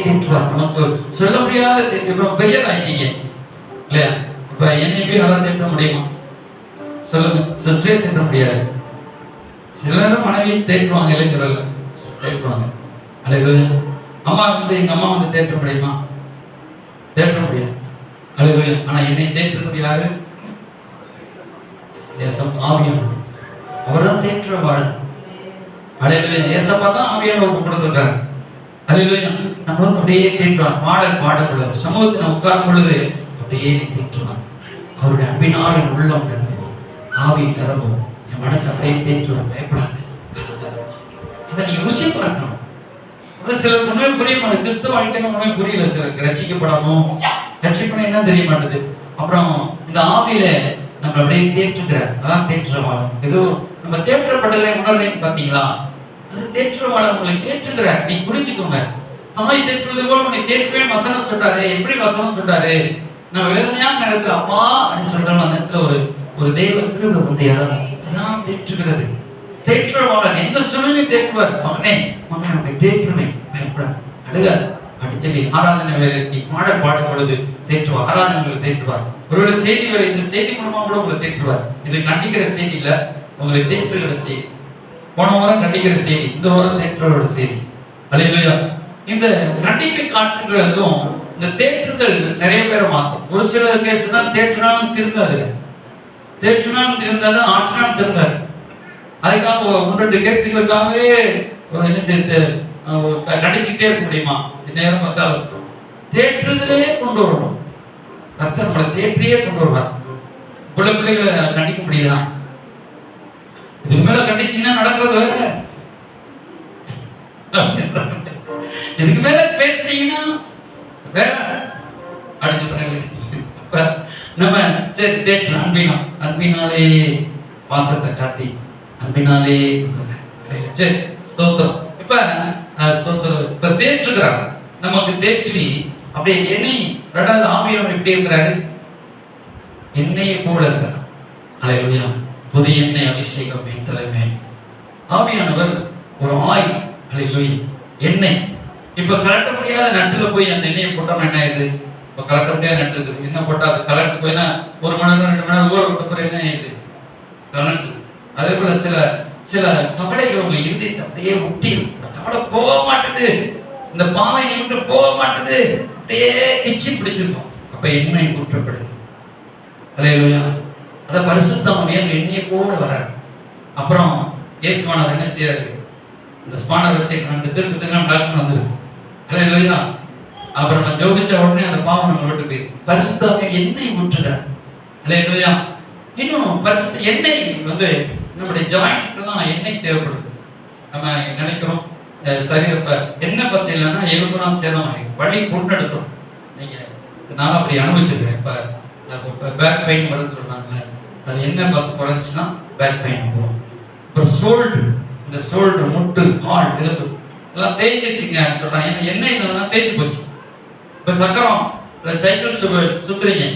தேற்றுவார். நமக்கு சொல்ல முடியாத பெரியதாயிட்டீங்க இல்லையா? இப்ப என்னை போய் யாராவது தேற்ற முடியுமா? சொல்லுங்க. சிஸ்டரே தேற்ற முடியாது. சிலரும் மனைவியை தேற்றுவாங்க, இளைஞர்கள் தேற்றுவாங்க. அல்லேலூயா. அம்மா எங்க அம்மா தேற்ற முடியுமா? தேற்ற முடியாது. அல்லேலூயா. ஆனா என்னை தேற்ற யாரு? ஆவியானவர். அவர்தான் தேற்றவாளர். அல்லேலூயா. ஏசப்பா தான் ஆவியானவர் கொடுத்திருக்காரு. அல்லேலூயா. நம்ம அப்படியே தேற்றுவார். பாடல் பாடப்பட சமூகத்தில் உட்காரும் பொழுது அப்படியே தேற்றுவார். அவருடைய அன்பினால் உள்ளம் நிரம்பும், ஆவி நிரம்பும், என் மனசு அப்படியே தேற்றுவார். பயப்படாது. அதை நீங்க ருசி பார்க்கணும். சிலருக்கு உண்மை புரிய மாட்டேது. கிறிஸ்துவ வாழ்க்கை உண்மை புரியல. சிலருக்கு ரட்சிக்கப்படணும், ரட்சிப்பட என்ன தெரிய மாட்டேது. அப்புறம் இந்த ஆவியில நம்ம அப்படியே தேற்றுகிறார். அதான் தேற்றவாளர். ஏதோ நம்ம தேற்றப்படுகிற உணர்வு பாத்தீங்களா? அது தேற்றவாளர் உங்களை தேற்றுகிறார். நீ புரிஞ்சுக்கோங்க. தாய் தேற்றுவது போல உன்னை தேற்றுவேன் வசனம் சொல்றாரு. எப்படி வசனம் சொல்றாரு? நம்ம வேதனையான நேரத்துல அப்பா அப்படின்னு சொல்றோம். அந்த நேரத்துல ஒரு தெய்வ கிருபை வந்து அதான் தேற்றுகிறது. தேற்றவாளர் எந்த சூழ்நிலையும் தேற்றுவார். மகனே மகன் உன்னை தேற்றுவேன், பயப்படாது, அழுகாது அப்படின்னு சொல்லி ஆராதனை வேலைக்கு பாடும் பொழுது தேற்றுவார். ஆராதனைகளை தேற்றுவார். ஒருவேளை செய்தி வேலை, இந்த செய்தி மூலமா கூட உங்களை தேற்றுவார். இது கண்டிக்கிற செய்தி இல்ல, உங்களை தேற்றுகிற செய்தி. போன வாரம் கண்டிக்கிற செய்தி, இந்த வாரம் தேற்றுகிற செய்தி. அல்லேலூயா. இந்த கண்டிப்பை காட்டுகிறதும் இந்த தேற்றுதல் நிறைய பேரை மாற்றும். ஒரு சில கேஸ் தான் தேற்றினாலும் திருந்தாது, தேற்றினாலும் திருந்தாது, ஆற்றினாலும் திருந்தாது. அதுக்காக 1-2 கேஸுகளுக்காகவே என்ன செய்து கண்டிச்சுக்கிட்டே இருக்க முடியுமா? நேரம் பார்த்தா தேற்றுதலே கொண்டு வரணும். கர்த்தர் நம்மளை தேற்றியே கொண்டு வருவார். பிள்ளைகளை கண்டிக்க முடியுதா? இதுக்கு மேல கண்டிச்சீங்கன்னா நடக்கிறது வேற. இதுக்கு மேல பேசுறீங்கன்னா வேற. அடுத்து நம்ம சரி தேற்று அன்பினாலே பாசத்தை காட்டி அன்பினாலே சரி ஸ்தோத்திரம். இப்ப தேற்றுகிறார். நமக்கு தேற்றி அப்படியே எண்ணெய் ரெண்டாவது ஆவியானவர் எப்படி இருக்கிறாரு? எண்ணெயை போல இருக்கிறார். அல்லேலூயா. புதிய எண்ணெய் அபிஷேகம் என் தலைமை. ஆவியானவர் ஒரு ஆயில். அல்லேலூயா. எண்ணெய். இப்ப கலட்ட முடியாத நட்டுல போய் அந்த எண்ணெயை போட்டோம் என்ன ஆயிடுது? இப்ப கலட்ட முடியாத நட்டு இருக்குது. என்ன போட்டா அது கலட்டு போயினா 1 மணி நேரம் 2 மணி நேரம் ஊற விட்ட பிறகு என்ன ஆயிடுது? கலண்டு. அதே போல சில கவலைகள் உங்க இருந்தது அப்படியே ஒட்டி, கவலை போக மாட்டேது, இந்த பாவை விட்டு போக மாட்டேது, அப்படியே கிச்சி பிடிச்சிருக்கும். அப்ப எண்ணெய் ஊற்றப்படுது. அல்லேலூயா. அத பரிசுத்த ஆவியானவர் எண்ணெயை போல வராரு. அப்புறம் இயேசுவானவர் என்ன செய்யறாரு? இந்த ஸ்பானர் வச்சு நம்ம திருப்பத்துக்கு டாக்டர் வந்துருக்கு. அல்லேலூயா. அப்புறம் நம்ம ஜெபிச்ச உடனே அந்த பாவம் நம்ம விட்டு போய் பரிசுத்த ஆவியானவர் எண்ணெய் ஊற்றுகிறார். அல்லேலூயா. இன்னும் பரிசுத்த எண்ணெய் வந்து நம்முடைய ஜாயிண்ட்க்கு தான் எண்ணெய் தேவைப்படுது. நம்ம நினைக்கிறோம் சரி இப்ப எண்ணெய் பசை இல்லைன்னா எலும்புலாம் சேதமாகும், வலி புண்ணெடுத்தோம். நீங்க நான் அப்படி அனுபவிச்சிருக்கேன். இப்ப பேக் பெயின் வருதுன்னு சொன்னாங்க. அது எண்ணெய் பசை குறைஞ்சுன்னா பேக் பெயின் வரும். அப்புறம் சோல்டு, இந்த சோல்டு முட்டு கால் எலும்பு எல்லாம் தேய்ச்சிச்சுங்க சொல்றாங்க. ஏன்னா எண்ணெய் இல்லைன்னா தேய்ச்சி போச்சு. இப்ப சக்கரம் சைக்கிள் சுத்துறீங்க,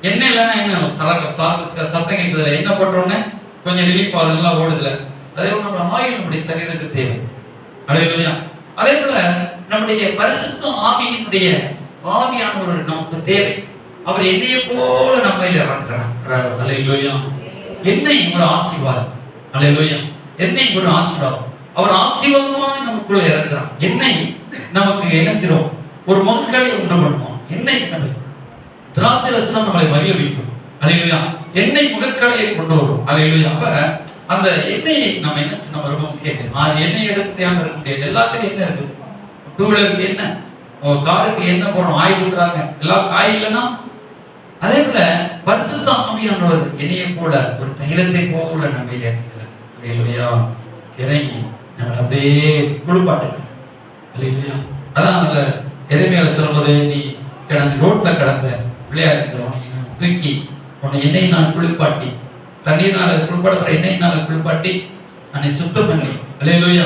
எண்ணெய் இல்லைன்னா என்ன சத்தம் கேட்குதுல, என்ன பண்றோன்னு கொஞ்சம் ரிலீஃப் ஆகுதுலாம் ஓடுதுல. அதே போல நம்ம ஆயில் நம்முடைய சரீரத்துக்கு தேவை. அல்லேலூயா. அதே போல நம்முடைய பரிசுத்த ஆவியினுடைய ஆவியானவர் நமக்கு தேவை. அவர் எண்ணெயை போல நம்ம இறங்குறார். அல்லேலூயா. எண்ணெய் ஒரு ஆசீர்வாதம். அல்லேலூயா. எண்ணெய் ஒரு ஆசீர்வாதம். அவர் ஆசீர்வாதமாக நமக்குள்ள இறங்குறார். எண்ணெய் நமக்கு என்ன செய்யும்? ஒரு மக்களை உண்டு பண்ணுவோம். எண்ணெய் நம்ம திராட்சை ரசம் நம்மளை மகிழ்விக்கும். அல்லேலூயா. எண்ணெய் முகக்கலையை கொண்டு வரும். அல்லேலூயா. அப்ப அந்த எண்ணெயை நம்ம என்ன நம்ம ரொம்ப முக்கியம். எண்ணெய் எடுக்காம இருக்க முடியாது. எல்லாத்துக்கும் என்ன இருக்கு? 2 வீலருக்கு என்ன, காருக்கு என்ன போடணும், ஆயில் ஊத்துறாங்க, எல்லாம் காய் இல்லைன்னா. அதே போல பரிசுத்த ஆவியானவர் எண்ணெயை போல ஒரு தைலத்தை போல நம்ம இருக்கிறார். அல்லேலூயா. இறங்கி நம்ம அப்படியே குளிப்பாட்டு. அல்லேலூயா. அதான் அந்த எரேமியால சொல்வது, நீ கிடந்து ரோட்ல கிடந்த பிள்ளையா இருந்தவனை தூக்கி உன்னை எண்ணெய் நான் குளிப்பாட்டி, தண்ணீர்னால குளிப்பாடுற எண்ணெய்னால குளிப்பாட்டி என்னை சுத்தம் பண்ணி. அல்லேலூயா.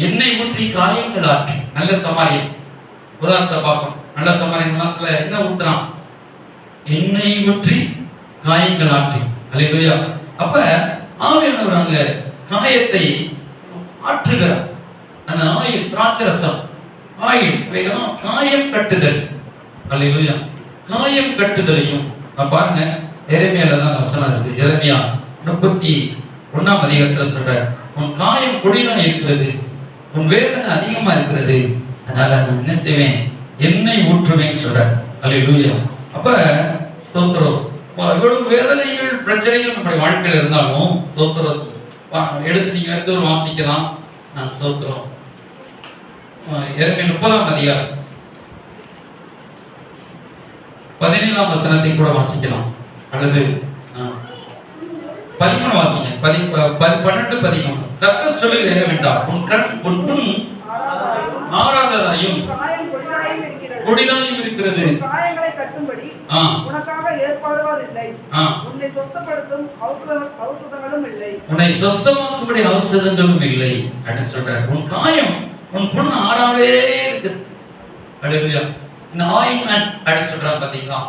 எண்ணெய் ஊற்றி காயங்கள் ஆற்றி. நல்ல சமாரியன் உதாரணத்தை பார்ப்போம். நல்ல சமாரியன் என்ன ஊத்துறான்? எண்ணெய் ஊற்றி காயங்கள் ஆற்றி. அல்லேலூயா. அப்ப ஆவியானவர் அங்க காயத்தை ஆற்றுகிறார். அந்த ஆயில் திராட்சை ரசம் ஆயில், இவைகளாம் காயம் கட்டுதல். அல்லேலூயா. காயம் கட்டுதலையும் பாருங்க, எரேமியால தான் வசனம் இருக்கு. எரேமியா 31ஆம் அதிகாரத்துல சொல்ற, உன் காயம் கொடினா இருக்கிறது, உன் வேதனை அதிகமா இருக்கிறது, அதனால நான் என்ன செய்வேன், எண்ணெய் ஊற்றுவேன் சொல்ற. அல்லேலூயா. அப்ப ஸ்தோத்திரம். இவ்வளவு வேதனைகள் பிரச்சனைகள் நம்முடைய வாழ்க்கையில் இருந்தாலும் ஸ்தோத்திரம் எடுத்து நீங்க எடுத்து ஒரு வாசிக்கலாம். ஸ்தோத்திரம். எரேமியா 30ஆம் அதிகாரம் 17ஆம் வசனத்தை கூட வாசிக்கலாம், அல்லது 13 வாசிங்க. 12 13. கர்த்தர் சொல்லுகிறது என்னவென்றால், உன் கண் உன் புண் ஆறாததாயும் கொடிதாயும் இருக்கிறது, காயங்களை கட்டும்படி உனக்காக ஏற்பாடுகள் இல்லை, உன்னை சொஸ்தப்படுத்தும் ஔஷதங்களும் இல்லை, உன்னை சொஸ்தமாக்கும்படி ஔஷதங்களும் இல்லை அப்படின்னு சொல்றார். உன் காயம் உன் புண் ஆறாவே இருக்கு. அல்லேலூயா. இந்த ஆயின்மென்ட் அப்படின்னு சொல்றாங்க பாத்தீங்களா,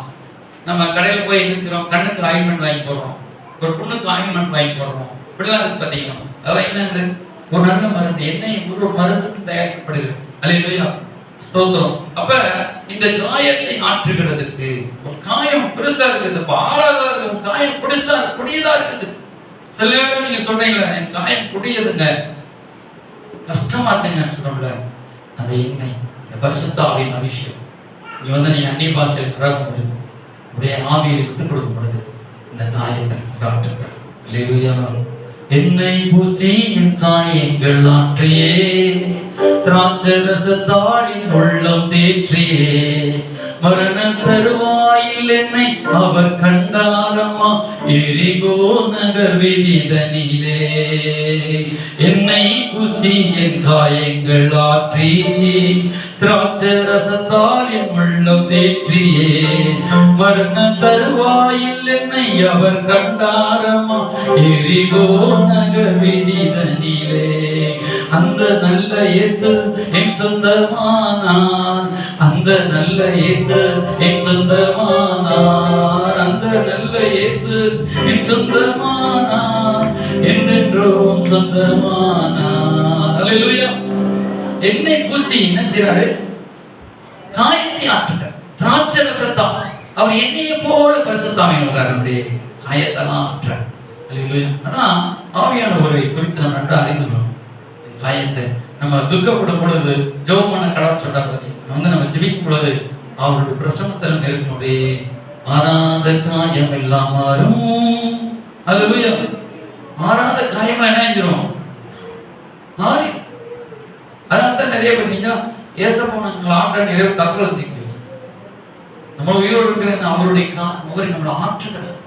நம்ம கடையில போய் என்ன செய்றோம், கண்ணுக்கு ஆயின்மென்ட் வாங்கி போடுறோம், ஒரு புண்ணுக்கு ஆயின்மென்ட் வாங்கி போடுறோம், இப்படிலாம் இருக்கு பாத்தீங்களா. அதெல்லாம் என்னது, ஒரு நல்ல மருந்து, எண்ணெய் ஒரு மருந்துக்கு தயாரிக்கப்படுது. அல்லேலூயா. ஸ்தோத்திரம். அப்ப இந்த காயத்தை ஆற்றுகிறதுக்கு, உன் காயம் பெருசா இருக்குது, ஆறாதா இருக்கு, உன் காயம் பெருசா கொடியதா இருக்குது. சில வேளை நீங்க சொல்றீங்களா, என் காயம் கொடியதுங்க, கஷ்டமா இருக்குங்க சொல்றோம்ல, அந்த எண்ணெய், இந்த பரிசுத்த ஆவியின் அபிஷேகம் நீ நீங்க அந்நிய பாஷையில் பிறக்கும் பொழுது, உடைய ஆவியை விட்டுக் கொடுக்கும் பொழுது இந்த காயத்தை ஆற்றுகிறார். அல்லேலூயா. என்னை பூசி என் காயங்கள் ஆற்றியே, திராட்சரசத்தாளின் உள்ளம் தேற்றியே, மரண தருவாயில் என்னை அவர் கண்டாரம்மா, எரிகோ நகர் விதிதனிலே. என்னை பூசி என் காயங்கள் ஆற்றி, திராட்சரசத்தாளின் உள்ளம் தேற்றியே, மரண தருவாயில் என்னை அவர் கண்டாரம்மா, எரிகோ நகர் விதிதனிலே. அந்த நல்ல இயேசு என் சொந்தமானார், அந்த நல்ல இயேசு என் சொந்தமானார், அந்த நல்ல இயேசு என் சொந்தமானார், என்றென்றும் சொந்தமானார். அல்லேலூயா. என்னை பூசி என்ன செய்றாரு, காயத்தை ஆற்றுகிறார். திராட்சரசத்தால் அவர் எண்ணெயை போல பரிசுத்தாவியானவர் நம்முடைய காயத்தெல்லாம் ஆற்றார். அல்லேலூயா. அதான் ஆவியானவரை குறித்து நம்ம நன்றாக அறிந்துள்ளோம். காயத்தை நம்ம துக்கப்படும் பொழுது ஜெபம் பண்ண கடவுள் சொல்றாரு, நம்ம ஜெபிக்கும் பொழுது அவருடைய பிரசன்னத்தில் நெருக்கமுடைய ஆறாத காயம் எல்லாம் மாறும். அல்லேலூயா. ஆறாத காயமா என்ன செஞ்சிரும், மாறி. அதான் நிறைய பேர் நீங்க ஏசப்பா ஆற்ற நிறைய தற்கொலை தீர்ப்பு. நம்ம உயிரோடு இருக்கிற அவருடைய அவரை நம்மளை ஆற்றுகிறார்.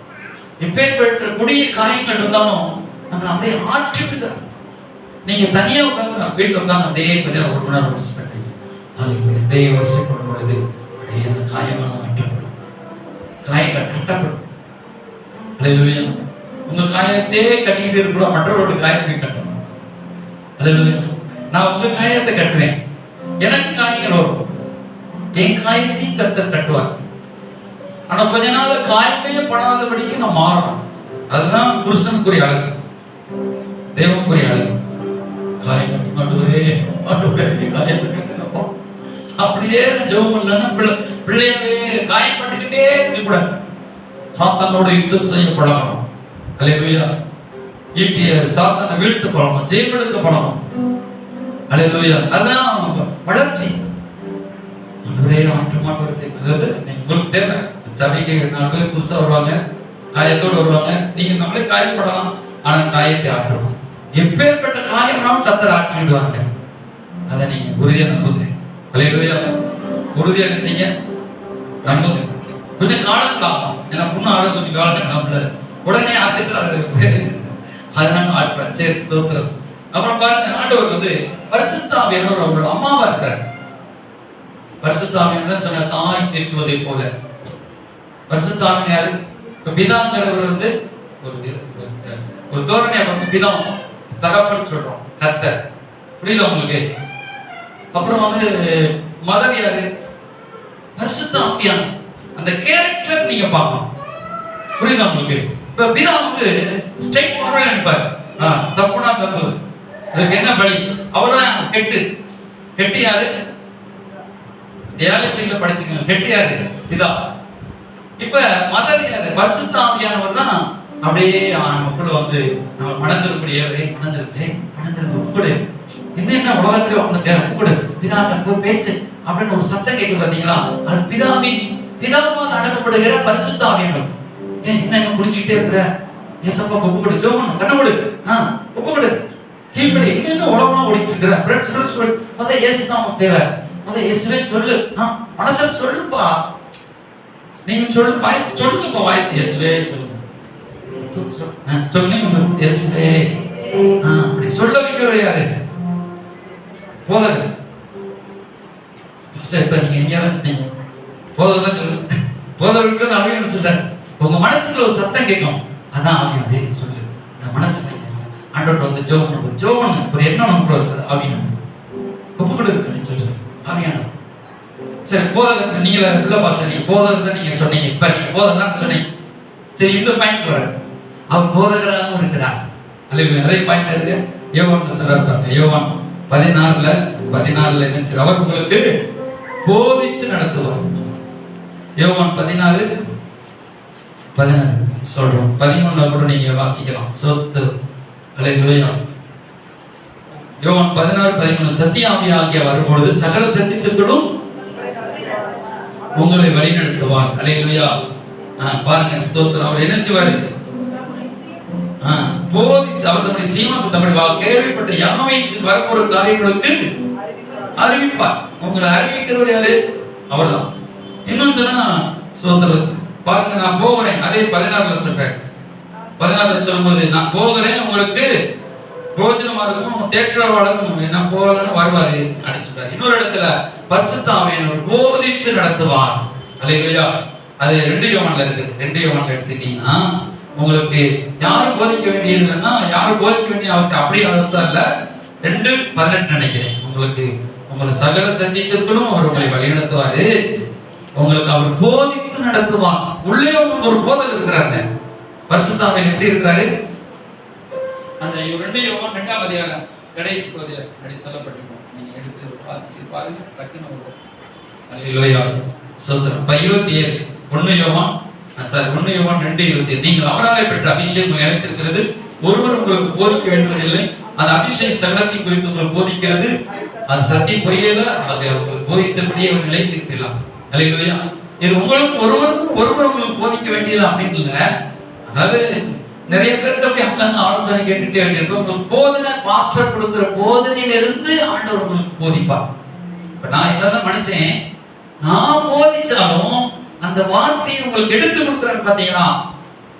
எப்பேற்பட்ட கொடிய காயங்கள் இருந்தாலும் நம்மளை அப்படியே ஆற்றி விடுகிறார். நீங்க தனியா உட்கார்ந்து வீட்டுல உட்கார்ந்து அப்படியே கொஞ்சம் ஒரு மணி நேரம் அப்படியே வரிசைப்படும் பொழுது அப்படியே அந்த காயமெல்லாம் வெட்டப்படும், காயங்கள் கட்டப்படும். அல்லேலூயா. உங்க காயத்தையே கட்டிக்கிட்டு இருக்கிறோம், மற்றவரோட காயத்தை கட்டணும். அல்லேலூயா. நான் உங்க காயத்தை கட்டுவேன், எனக்கு காயங்கள் வரும், என் காயத்தையும் கர்த்தர் கட்டுவார். ஆனா கொஞ்ச நாள் காயமே படாதபடிக்கு நான் மாறணும். அதுதான் புருஷனுக்குரிய அழகு, தேவனுக்குரிய அழகு. காயம் ஆண்டவரே ஆண்டவரே காயத்தை கட்டுங்கப்பா அப்படியே ஜெபம் பண்ணலன்னா பிள்ளையாவே காயப்பட்டுக்கிட்டே இருக்கக்கூடாது. சாத்தானோட யுத்தம் செய்ய பழகணும். அல்லேலூயா. சாத்தானை வீழ்த்து பழகணும், ஜெயமெடுக்க பழகணும். அல்லேலூயா. அதான் வளர்ச்சி. ஆண்டவரே ஆற்ற மாட்டவர்கள், அதாவது உங்களுக்கு தேவை. சபைக்கு 4 பேர் புதுசா வருவாங்க, காயத்தோடு வருவாங்க. நீங்க நம்மளே காயப்படலாம், ஆனா காயத்தை ஆற்றணும். எப்பேற்பட்ட காயம்னாலும் கர்த்தர் ஆற்றிடுவாங்க. அதை நீங்க உறுதியா நம்புங்க. அல்லேலூயா. உறுதியா செய்ய நம்புங்க. கொஞ்சம் காலம் ஆகும், ஏன்னா புண்ணு ஆட கொஞ்சம் காலம் ஆகல, உடனே ஆத்துக்கு அதனால ஆட்பார். சரி, ஸ்தோத்திரம். அப்புறம் பாருங்க, ஆண்டவர் பரிசுத்த ஆவியானவர் அவர்கள் அம்மாவா இருக்கிறார். பரிசுத்த ஆவியானவர் சொன்ன தாய் தேற்றுவதை போல பரிசுத்த ஆவியானவர் யாரு? பிதாங்கிறவர் ஒரு தோரணையா பிதா தகப்பன் சொல்றோம், கர்த்தர். புரியுதா உங்களுக்கு? அப்புறம் மதர் யாரு? பரிசுத்த ஆவியானவர். அந்த கேரக்டர் நீங்க பார்க்கணும். புரியுதா உங்களுக்கு? இப்ப பிதா ஸ்ட்ரைட் ஃபார்வர்ட் இருப்பார். தப்புனா தப்பு, அதுக்கு என்ன பலி? அவர்தான் கெட்டு யாரு? தியாலஜில படிச்சுக்கோங்க. கெட்டியாரு இதா. இப்ப மதர் யாரு? பரிசுத்த ஆவியானவர் தான் அப்படியே நமக்குள்ள வந்து நம்ம மனதிற்குரிய மனதிற்கு இன்னும் என்ன உலகத்துல ஒண்ணு பிதாட்ட போய் பேசு அப்படின்னு ஒரு சத்தம் கேட்கு பாத்தீங்களா? அது பிதாவால் அனுப்பப்படுகிற பரிசுத்த ஆவியானவர். என்ன புரிஞ்சுக்கிட்டே இருக்கிற? ஏசப்பா ஒப்பு கொடு, ஜோமன் கண்ண கொடு, ஒப்பு கொடு, கீழ்படி. இன்னும் உலகம் ஓடிட்டு இருக்கிற சொல்லு. அதான் இயேசுதான் தேவை. அதான் இயேசுவே சொல்லு, மனசுல சொல்லுப்பா. நீங்க சொல்லு, வாய் சொல்லுங்கப்பா, வாய் இயேசுவே சொல்லுங்க. சொல்லுங்க இயேசுவே. அப்படி சொல்ல வைக்கிறவர் யாரு? போதகர். இப்ப நீங்க போதகர் சொல்லு. போதகருக்கு ஆவியானவர் சொல்றாரு. உங்க மனசுல ஒரு சத்தம் கேட்கும், அதான் ஆவியானவர் சொல்லு. அந்த மனசு ஆண்டவர் வந்து ஜோமன் ஒரு எண்ணம் நமக்கு ஆவியானவர் ஒப்பு கொடுக்குன்னு சொல்லு. ஆவியானவர் சரி. போதகர் நீங்க உள்ள பாஸ்டர், நீங்க போதகர் தான் நீங்க சொன்னீங்க. இப்ப நீங்க போதகர் சொன்னீங்க. சரி, இந்த பாயிண்ட் வர அவர் போதகராகவும் இருக்கிறார். அதே பாயிண்ட் இருக்கு. யோவான் சொல்றாரு, யோவான் 14 என்ன சார்? அவர் உங்களுக்கு போதித்து நடத்துவார். யோவான் 14 சொல்றோம். 11 கூட நீங்க வாசிக்கலாம். சொத்து அல்லேலூயா. யோவான் 16:13 சத்திய ஆவியாகிய வரும்பொழுது சகல சத்தியத்திற்கும் உங்களை வழிநடத்துவார். அல்லேலூயா. பாருங்க, ஸ்தோத்திரம். அவர் என்ன செய்வாரு? போதித்து அவர் தம்முடைய சீமாக்கு தம்முடைய கேள்விப்பட்ட யாவையும் வரப்போற காரியங்களுக்கு அறிவிப்பார். உங்களை அறிவிக்கிறவர் யாரு? அவர்தான். இன்னொன்றுனா ஸ்தோத்திரம். பாருங்க, நான் போகிறேன். அதே 16 சொல்றேன். 16 சொல்லும்போது நான் போகிறேன், உங்களுக்கு பிரோஜனமா இருக்கும், தேற்றவாளரும் என்ன போகலன்னு வருவாரு அப்படின்னு சொல்றாரு. இன்னொரு இடத்துல பரிசுத்த ஆவியானவர் போதித்து நடத்துவார். அல்லேலூயா. அது 2 யோவான்ல இருக்குது. 2 யோவான்ல எடுத்துட்டீங்கன்னா உங்களுக்கு யாரும் போதிக்க வேண்டியதுன்னா யாரும் போதிக்க வேண்டிய அவசியம் அப்படி அர்த்தம் இல்ல. 2:18 நினைக்கிறேன். உங்களை சகல சந்தித்திற்கும் அவர் உங்களை வழிநடத்துவாரு. உங்களுக்கு அவர் போதித்து நடத்துவார். உள்ளே ஒரு போதகர் இருக்கிறாங்க. பரிசுத்த ஆவியானவர் எப்படி இருக்கிறாரு? அந்த 2 யோவான் 2ஆம் அதிகாரம் கடைசி பகுதியில் அப்படி சொல்லப்பட்டிருக்கும். நீங்க எடுத்து வாசிச்சு பாருங்க. டக்குன்னு அல்லேலூயா. ஸ்தோத்திரம். 27 1 யோவான் 2:27 நீங்கள் அவராலே பெற்ற அபிஷேகம் நிலைத்திருக்கிறது, ஒருவர் உங்களுக்கு போதிக்க வேண்டுவதில்லை. அந்த அபிஷேகம் சகலத்தை குறித்து உங்களுக்கு போதிக்கிறது. அது சத்தியம் பொய்யல, அதை உங்களுக்கு போதித்தபடியே அவர் நிலைத்திருக்கலாம். அல்லேலூயா. இது உங்களுக்கு ஒருவர் உங்களுக்கு போதிக்க வேண்டியது அப்படின்னு இல்ல. அதாவது நிறைய பேர்கிட்ட போய் அங்கங்க ஆலோசனை கேட்டுட்டே வேண்டியிருக்கும். உங்களுக்கு போதனை மாஸ்டர் கொடுக்குற போதனையிலிருந்து ஆண்டவர் உங்களுக்கு போதிப்பார். இப்ப நான் என்னதான் மனுஷன், நான் போதிச்சாலும் அந்த வார்த்தையை உங்களுக்கு எடுத்து கொடுக்குறேன்னு பாத்தீங்கன்னா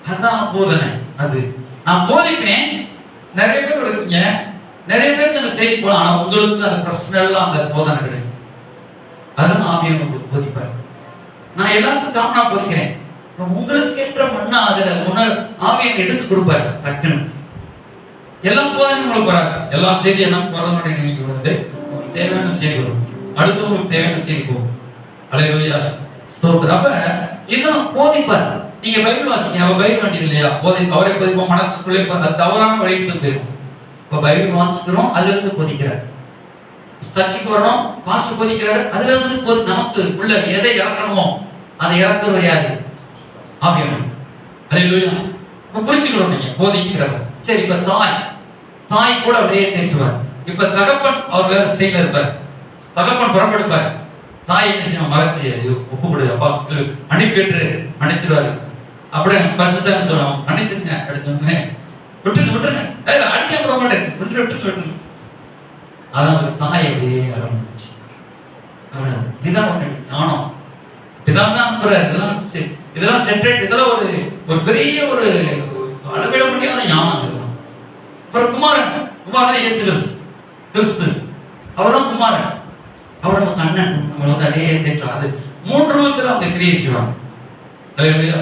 அதுதான் போதனை. அது நான் போதிப்பேன். நிறைய பேர் இருக்கீங்க, நிறைய பேருக்கு அந்த செய்தி போலாம். ஆனா உங்களுக்கு அது பர்சனலா அந்த போதனை கிடைக்கும். அதுதான் ஆவியானவர் உங்களுக்கு போதிப்பார். நான் எல்லாத்துக்கும் காமனா போதிக்கிறேன். உங்களுக்கு ஏற்ற மண்ணா அதுல ஆவியானவர் எடுத்து கொடுப்பாரு. டக்குன்னு எல்லா போதனையும் உங்களுக்கு வராது. எல்லா செய்தியும் என்ன போதனை நீங்க வந்து உங்களுக்கு தேவையான செய்தி வரும். அடுத்து உங்களுக்கு தேவையான செய்தி போகும். அல்லேலூயா. ஸ்தோத்திரம். அப்ப இதுதான் போதிப்பார். நீங்க பைபிள் வாசிங்க. அவ பைபிள் வேண்டியது இல்லையா? அவரை போதிப்போம் மனசுக்குள்ளே அந்த தவறான வழிக்கு போயிடும். இப்ப பைபிள் வாசிக்கிறோம், அதுல இருந்து போதிக்கிறார். சர்ச்சுக்கு வரோம், பாஸ்டர் போதிக்கிறார், அதுல இருந்து நமக்கு உள்ள எதை இறக்கணுமோ அதை இறக்குறது யாரு? ஆவியானவர். அல்லேலூயா. இப்ப புரிஞ்சுக்கணும் நீங்க போதிக்கிறவர். சரி, இப்ப தாய் கூட அப்படியே தேற்றுவார். இப்ப தகப்பன் அவர் வேற ஸ்டைல இருப்பார். தகப்பன் புறப்படுப்பார். தாய் என்ன செய்யும்? மறைச்சி ஒப்பு கொடு, அப்பா மன்னிப்பேற்று மன்னிச்சிருவாரு. அப்படியே பரிசுத்தம் சொல்லுவோம், மன்னிச்சிருங்க அப்படின்னு விட்டுருங்க, அடிக்க போக மாட்டேன், விட்டு. அதான் ஒரு தாய் அப்படியே ஆரம்பிச்சு. இதான் ஞானம். இதான் தான் இதெல்லாம் செட்ரேட். இதெல்லாம் ஒரு பெரிய ஒரு அளவிட முடியாத ஞானம். இதெல்லாம் அப்புறம் குமாரன் இயேசு கிறிஸ்து, அவர்தான் குமாரன். அவர் நமக்கு அண்ணன். நம்மளை வந்து அடையே தேற்றாது. அது 3 ரூபத்தில் அவங்க கிரியை செய்வாங்க. அல்லேலூயா.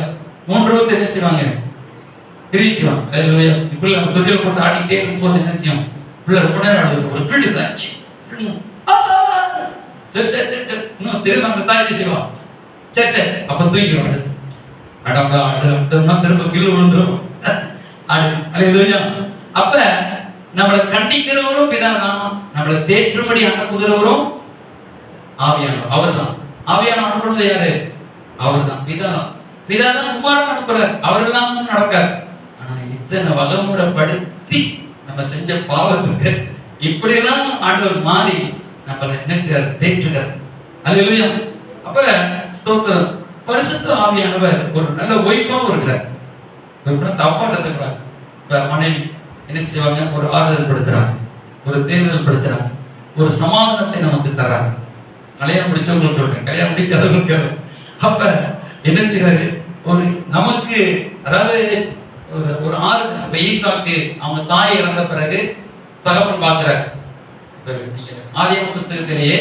3 ரூபத்தில் என்ன செய்வாங்க? கிரியை செய்வாங்க. அல்லேலூயா. இப்படி நம்ம தொட்டில் போட்டு ஆடிக்கிட்டே இருக்கும்போது என்ன செய்யும்? பிள்ளை ரொம்ப நேரம் ஆடுது. ஒரு பிள்ளை தாச்சு இன்னும் திரும்ப அந்த தாய் என்ன செய்வான்? சே அப்ப தூக்கிடும். அடிச்சு அடம்டா அடுத்தோம்னா திரும்ப கீழே விழுந்துரும். அல்லேலூயா. அப்ப நம்மளை கண்டிக்கிறவரும் பிதாதான், நம்மளை தேற்றும்படி அனுப்புகிறவரும் ஆவியானவர். அவர்தான். ஆவியான அனுப்புறது யாரு? அவர் தான், பிதா தான். பிதா தான் குமாரன் அனுப்புறார். அவர் எல்லாம் நடக்கார். ஆனா இத்தனை வகைமுறைப்படுத்தி நம்ம செஞ்ச பாவத்துக்கு இப்படி எல்லாம் ஆண்டவர் மாறி நம்மள என்ன செய்யறார்? தேற்றுகிறார். அல்லேலூயா. அப்ப ஸ்தோத்திரம். பரிசுத்த ஆவியானவர் ஒரு நல்ல ஒய்ஃபாவும் இருக்கிறார். தப்பா நடத்துக்கிறார். இப்ப மனைவி என்ன செய்வாங்க? ஒரு ஆறுதல் படுத்துறாங்க, ஒரு தேர்தல் படுத்துறாங்க, ஒரு சமாதானத்தை நமக்கு தர்றாங்க. கல்யாணம் முடிச்சவங்களுக்கு சொல்றேன், கல்யாணம் முடிக்காதவங்களுக்கு. அப்ப என்ன செய்யறாரு? ஒரு நமக்கு அதாவது ஒரு ஆறுதல். இப்ப ஈசாக்கு அவங்க தாய் இறந்த பிறகு தகப்பன் பார்க்கிறார். ஆதியாகம புஸ்தகத்திலேயே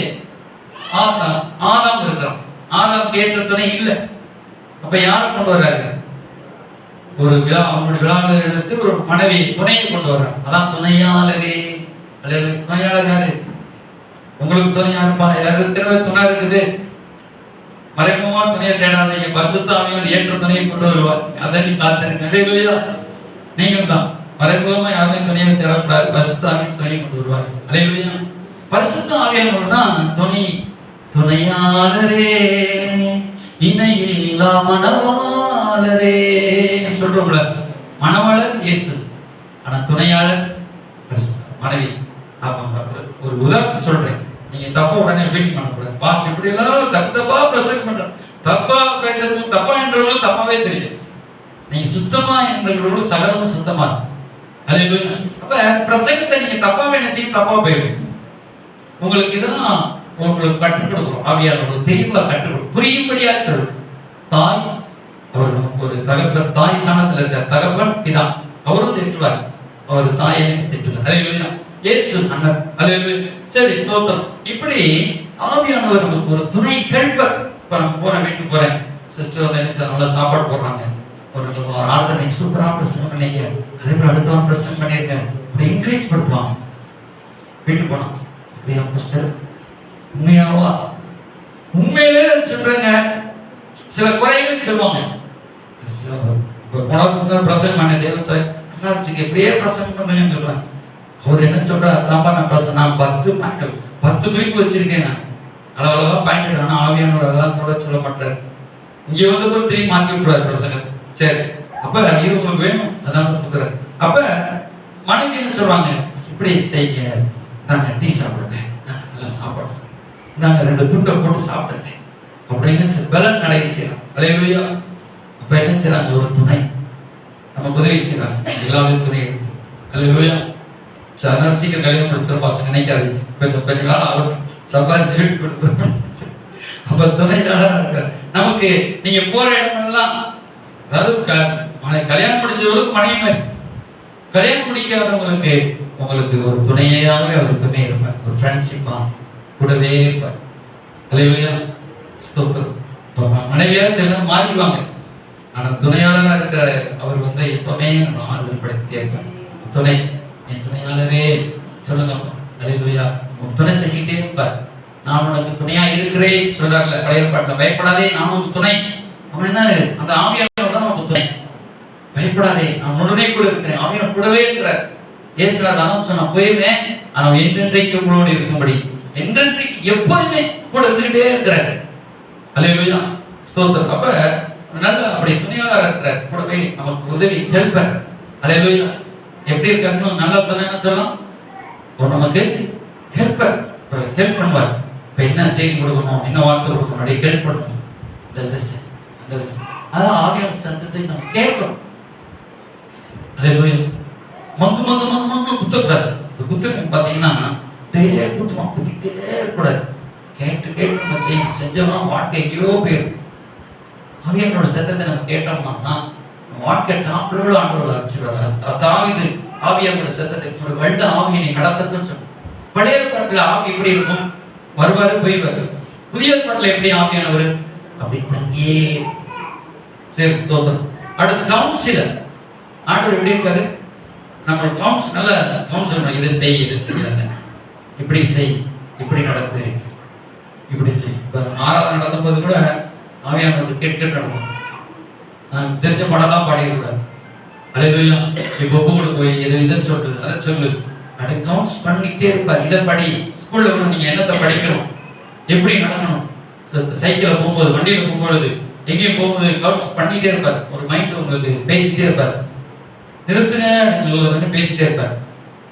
ஆதாம் இருக்கிறான். ஆதாம் கேட்ட துணை இல்லை. அப்ப யாரை கொண்டு வர்றாரு? ஒரு விழா, அவனுடைய விழாவில் எடுத்து ஒரு மனைவி துணையை கொண்டு வர்றார். அதான் துணையாளரே. துணையாளர் யாரு? உங்களுக்கு துணையா இருப்பா? யாருக்கு திரும்ப துணை இருக்குது? மறைமுகமா துணையை தேடாதீங்க. பரிசுத்த ஆவியானவர் ஏற்ற துணையை கொண்டு வருவார். அதை நீ காத்திருக்க. நீங்கள் தான் மறைமுகமா யாரையும் துணையை தேடக்கூடாது. பரிசுத்த ஆவியின் துணையை கொண்டு வருவார். அல்லேலூயா. பரிசுத்த ஆவியானவர் தான் துணை. துணையாளரே, இணையில்லா மணவாளரே சொல்றோம்ல. மணவாளர் இயேசு, ஆனா துணையாளர் மனைவி. ஒரு உதாரணம் சொல்றேன், நீங்க தப்பா உடனே ஃபீல் பண்ணக்கூடாது. பாஸ்ட் இப்படி எல்லாம் தப்பா பிரசங்கம் பண்றோம், தப்பா பேசுறதும் தப்பா என்றவங்களும் தப்பாவே தெரியும். நீங்க சுத்தமா என்றவங்களும் சகலமும் சுத்தமா இருக்கும். அப்ப பிரசங்கத்தை நீங்க தப்பாவே நினைச்சீங்க, தப்பா போயிடும். உங்களுக்கு இதெல்லாம் உங்களுக்கு கற்றுக் கொடுக்குறோம். ஆவியானவர் தெளிவா கற்றுக் கொடுக்கும், புரியும்படியா சொல்லும். தாய் அவர் ஒரு தகப்பன், தாய் ஸ்தானத்துல இருக்க தகப்பன் பிதா, அவரும் திட்டுவார். அவர் தாயை திட்டுவார். இயேசு அண்ணன். அல்லேலூயா. சரி, ஸ்தோத்திரம். இப்படி ஆவியானவர் நமக்கு ஒரு துணை ஹெல்ப்பர். இப்ப நான் போறேன், வீட்டுக்கு போறேன், சிஸ்டர் வந்து என்ன நல்லா சாப்பாடு போடுறாங்க, ஒரு ஆர்டர் சூப்பரா பிரசங்கம் பண்ணீங்க, அதே போல அடுத்த பிரசங்கம் பண்ணிருக்கேன், அப்படி என்கரேஜ் பண்ணுவாங்க. வீட்டுக்கு போனா அப்படியா சிஸ்டர், உண்மையாவா? உண்மையிலே சொல்றேங்க. சில குறைகள் சொல்லுவாங்க. பிரசங்கம் பண்ண தேவசாய் நல்லா இருந்துச்சு, எப்படியே பிரசங்கம் பண்ணுங்கன்னு சொல்றாங்க. அவர் என்ன சொல்றாரு? நான் 10 குறிப்பு வச்சிருக்கேன், நான் அளவெல்லாம் பாயிண்ட். ஆனா ஆவியானவர் அதெல்லாம் கூட சொல்ல மாட்டாரு. இங்க வந்து ஒரு 3 மார்க் விட்டுறாரு பிரசங்கத்தை. சரி, அப்ப இது உங்களுக்கு வேணும், அதான் கொடுக்குறாரு. அப்ப மனைவி என்ன சொல்றாங்க? இப்படி செய்ய, நாங்க டீ சாப்பிடுங்க, நல்லா சாப்பாடு, நாங்க 2 துண்டை போட்டு சாப்பிடுங்க அப்படின்னு பலன் நடை செய்யலாம். அல்லேலூயா. அப்ப என்ன செய்யறாங்க? ஒரு துணை நமக்கு உதவி செய்யறாங்க. எல்லாரும் துணை எடுத்து. அல்லேலூயா. சீக்கிரம் கல்யாணம் முடிச்சிருப்பா நினைக்காதீங்க, கொஞ்ச நாள் ஆகும், சம்பாதிச்சு வீட்டு கொடுத்து. அப்ப துணையாளர் இருக்க நமக்கு. நீங்க போற இடமெல்லாம், அதாவது கல்யாணம் முடிச்சவங்களுக்கு மனைவி மாதிரி, கல்யாணம் முடிக்காதவங்களுக்கு உங்களுக்கு ஒரு துணையாகவே அவர் துணை இருப்பார். ஒரு ஃப்ரெண்ட்ஷிப்பா கூடவே இருப்பார். அல்லேலூயா. ஸ்தோத்திரம். மனைவியா சில மாறிடுவாங்க, ஆனா துணையாளராக இருக்கிற அவர் வந்து எப்பவுமே நம்ம ஆறுதல் படுத்திட்டே இருப்பார். துணை, என் துணையாளரே சொல்லுங்க. அல்லேலூயா. துணை செஞ்சுக்கிட்டே இருப்பார். நான் உனக்கு துணையா இருக்கிறேன் சொல்றாருல பழைய பாட்டுல. பயப்படாதே, நான் உனக்கு துணை. அவன் என்ன, அந்த ஆவியானவர் தான் நமக்கு துணை. பயப்படாதே, நான் உடனே கூட இருக்கிறேன். ஆவியானவர் கூடவே இருக்கிறார். ஏசுறாரு சொன்னா, போயிருவேன், ஆனா என்றென்றைக்கு உங்களோடு இருக்கும்படி, என்றென்றைக்கு எப்போதுமே கூட இருந்துகிட்டே இருக்கிறார். அல்லேலூயா. ஸ்தோத்திரம். அப்ப நல்ல அப்படி துணையாளர் இருக்கிறார், கூடவே நமக்கு உதவி ஹெல்ப்பர். அல்லேலூயா. எப்படி இருக்கணும்? நல்லா சொன்னா சொல்லலாம், நமக்கு ஹெல்ப்பர், ஹெல்ப் பண்ணுவார். இப்ப என்ன செய்தி கொடுக்கணும், என்ன வார்த்தை கொடுக்கணும், அப்படியே ஹெல்ப் பண்ணணும். அதான் ஆவியானவர் சத்தத்தை நம்ம கேட்கணும். அல்லேலூயா. மங்கு மங்கு மங்கு மங்கு குத்தக்கூடாது. இந்த குத்து பாத்தீங்கன்னா குத்துமா, குத்திக்கிட்டே இருக்கக்கூடாது. கேட்டு கேட்டு நம்ம செஞ்சோம்னா வாழ்க்கை எங்கேயோ போயிடும். ஆவியானோட சத்தத்தை நம்ம கேட்டோம்னா வாழ்க்கை டாப் லெவல் ஆண்டவர்கள் அடிச்சுடுவாங்க. தாவீது ஆவியானோட சத்தத்தை வெள்ள ஆவியை நடத்துன்னு சொல்லுவோம். பழைய பாட்டுல ஆவி எப்படி இருக்கும்? வருவாரு போய்வாரு. புதிய பாட்டுல எப்படி ஆவியானவர்? அப்படி தங்கியே. சரி, ஸ்தோத்திரம். அடுத்து கவுன்சிலர். ஆண்டவர் எப்படி இருக்காரு? நம்ம நல்ல கவுன்சிலர். இதை செய், இதை செய்யாத, இப்படி செய், இப்படி நடத்து, இப்படி செய். இப்ப ஆராதனை நடத்தும் போது கூட ஆவியானவர் கேட்டு நடக்கும். நான் தெரிஞ்ச பாடலாம் பாடிடக்கூடாது. அல்லேலூயா. இப்போ ஒவ்வொரு போய் இதை சொல்லுது, அதை சொல்லு, அப்படி கவுன்ஸ் பண்ணிக்கிட்டே இருப்பார். இதை படி, ஸ்கூல்ல கூட நீங்க என்னத்தை படிக்கணும், எப்படி நடக்கணும், சைக்கிள்ல போகும்போது, வண்டியில போகும்பொழுது, எங்கேயும் போகும்போது கவுன்ஸ் பண்ணிட்டே இருப்பார். ஒரு மைண்ட் உங்களுக்கு பேசிட்டே இருப்பார். நிறுத்துங்க அப்படின்னு பேசிட்டே இருப்பார்.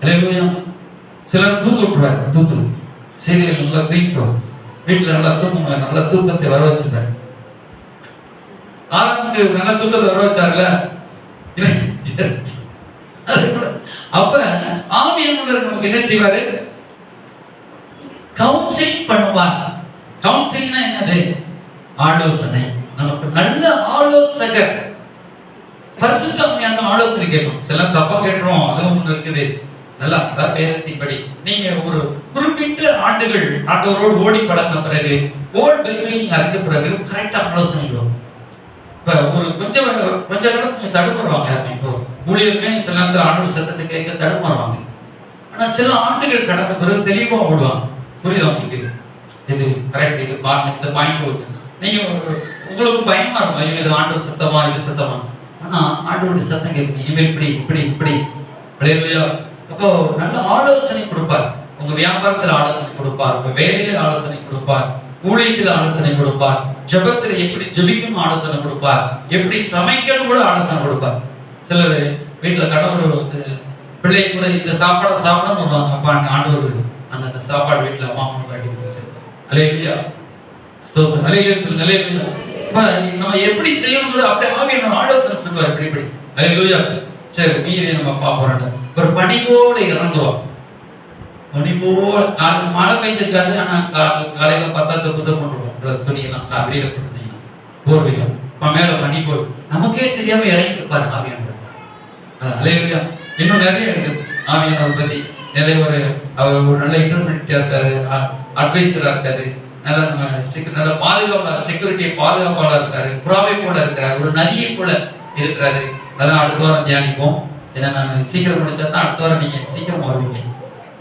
அல்லேலூயா. சிலர் தூங்க விட்டுருவார். தூக்கு சீரியல் நல்லா தூங்கிட்டோம், வீட்டுல நல்லா தூங்குங்க, நல்ல தூக்கத்தை வர வச்சுட்டார். ஆரம்புக்கு நல்ல தூக்கத்தை வர வச்சார்ல. அப்ப ஆவியானவர் நமக்கு என்ன செய்வாரு? கவுன்சிலிங் பண்ணுவார். கவுன்சிலிங்னா என்னது? ஆலோசனை. நமக்கு நல்ல ஆலோசகர். பரிசுத்த ஆவியான ஆலோசனை கேட்கும். சில தப்பா கேட்டுரும், அதுவும் ஒண்ணு இருக்குது. நல்லா வேதத்தின்படி நீங்க ஒரு குறிப்பிட்ட ஆண்டுகள் ஆண்டவரோடு ஓடி பழகின பிறகு, ஓல்ட் பைபிளை நீங்க அறிஞ்ச பிறகு கரெக்டா ஆலோசனை வரும். இப்ப ஒரு கொஞ்சம் காலத்துக்கு தடுமாறுவாங்க. இப்போ ஊழியருமே சில நேரத்தில் ஆண்டவர் சத்தத்தை கேட்க தடுமாறுவாங்க. ஆனா சில ஆண்டுகள் கடந்த பிறகு தெளிவா ஓடுவாங்க. புரியுதா உங்களுக்கு? இது கரெக்ட், இது பாருங்க, இந்த பாயிண்ட். நீங்க உங்களுக்கு பயமா இருக்கும், இது ஆண்டவர் சத்தமா, இது சத்தமா. ஆனா ஆண்டவருடைய சத்தம் கேட்கும், இனிமேல் இப்படி இப்படி இப்படி. அல்லேலூயா. அப்போ நல்ல ஆலோசனை கொடுப்பார். உங்க வியாபாரத்துல ஆலோசனை கொடுப்பார், உங்க வேலையில ஆலோசனை கொடுப்பார், ஊழியத்தில் ஆலோசனை கொடுப்பார், ஜெபத்துல எப்படி ஜெபிக்கணும் ஆலோசனை கொடுப்பார், எப்படி சமைக்கணும் கூட ஆலோசனை கொடுப்பார். சிலர் வீட்டுல கடவுள் பிள்ளை கூட இந்த சாப்பாடு சாப்பிடணும் வருவாங்க. அப்பா ஆண்டவர் அந்த சாப்பாடு வீட்டுல அம்மா காட்டி கொடுத்து. அல்லேலூயா. ஸ்தோத்திரம். அல்லேலூயா சொல்லுங்க. அல்லேலூயா. நம்ம எப்படி செய்யணும் அப்படியே ஆவியானவர் ஆலோசனை சொல்லுவார். இப்படி இப்படி. அல்லேலூயா. சரி, மீதி நம்ம பார்ப்போம். ஒரு பனி போல இறங்குவோம். பனி போல மழை பெய்ஞ்சிருக்காது. ஆனா காலையில பத்தாத்து புத்தம் கொண்டுருவோம். ட்ரெஸ் துணியெல்லாம் வெளியில போட்டுருந்தீங்கன்னா போர்வையும் மேல பனி போல் நமக்கே தெரியாம இறங்கி இருப்பாரு ஆவியானவர். அல்லேலூயா. இன்னும் நிறைய இருக்கு ஆவியானவர் பத்தி. நிறைய அவர் ஒரு நல்ல இன்டர்பிரிட்டா இருக்காரு, அட்வைசரா இருக்காரு, நல்ல நம்ம நல்ல பாதுகாப்பாளர், செக்யூரிட்டி பாதுகாப்பாளர் இருக்காரு, புறாவை போல இருக்காரு, ஒரு நதியை போல இருக்கிறாரு. அதான் அடுத்த வாரம் தியானிப்போம். ஏன்னா நான் சீக்கிரம் முடிச்சா தான் அடுத்த வாரம் நீங்க சீக்கிரம் வருவீங்க.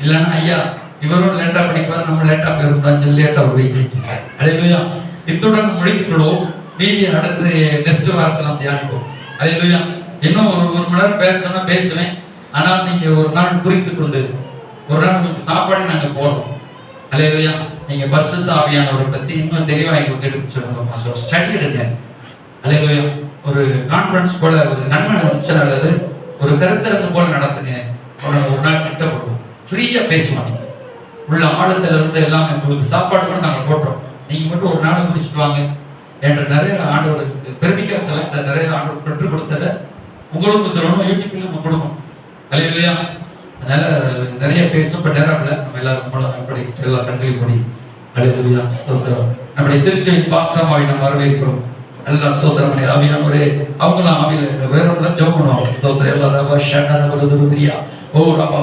இல்லைன்னா ஐயா இவரும் லேட்டா படிப்பாரு, நம்ம லேட்டா போயிருந்தோம், லேட்டா வருவீங்க. அல்லேலூயா. இத்துடன் முடித்துக் கொள்வோம். மீதி அடுத்து நெக்ஸ்ட் வாரத்தில் நாம் தியானிப்போம். அல்லேலூயா. இன்னும் ஒரு மணி நேரம் பேசணும்னா பேசுவேன். ஆனால் நீங்க ஒரு நாள் குறித்து கொண்டு ஒரு நாள் உங்களுக்கு சாப்பாடு நாங்க போடுறோம். அல்லேலூயா. நீங்க பரிசுத்த ஆவியானவரை பத்தி இன்னும் தெளிவா எங்களுக்கு எடுத்து சொல்லுங்க. ஸ்டடி எடுங்க. அல்லேலூயா. ஒரு கான்ஃபரன்ஸ் போல, ஒரு கன்வென்ஷன் அல்லது ஒரு கருத்தரங்கு போல நடத்துங்க. ஒரு நாள் திட்டப்படுவோம். ஃப்ரீயா பேசுவாங்க. உள்ள ஆழத்துல இருந்து எல்லாமே உங்களுக்கு சாப்பாடு கூட நாங்க போடுறோம். நீங்க மட்டும் ஒரு நாள் முடிச்சுட்டு வாங்க என்ற நிறைய ஆண்டவருக்கு பெருமிக்க செலக்ட நிறைய ஆண்டவர் பெற்றுக் கொடுத்ததை உங்களுக்கு சொல்லணும். யூடியூப்ல நம்ம கொடுக்கணும். அல்லேலூயா. அதனால நிறைய பேசப்பட்ட நேரம் நம்ம எல்லாரும் போல அப்படி எல்லா கண்களையும் படி. அல்லேலூயா. ஸ்தோத்திரம். நம்முடைய திருச்சியை பாஸ்டமாவை நம்ம வரவேற்கிறோம். எல்லாரும் ஸ்தோத்திரம். ஆவியானவரே அவங்களாம் ஆவியில வேற ஒன்று ஜெபம் பண்ணுவாங்க. ஸ்தோத்திரம். எல்லாரும் ஓ ரபா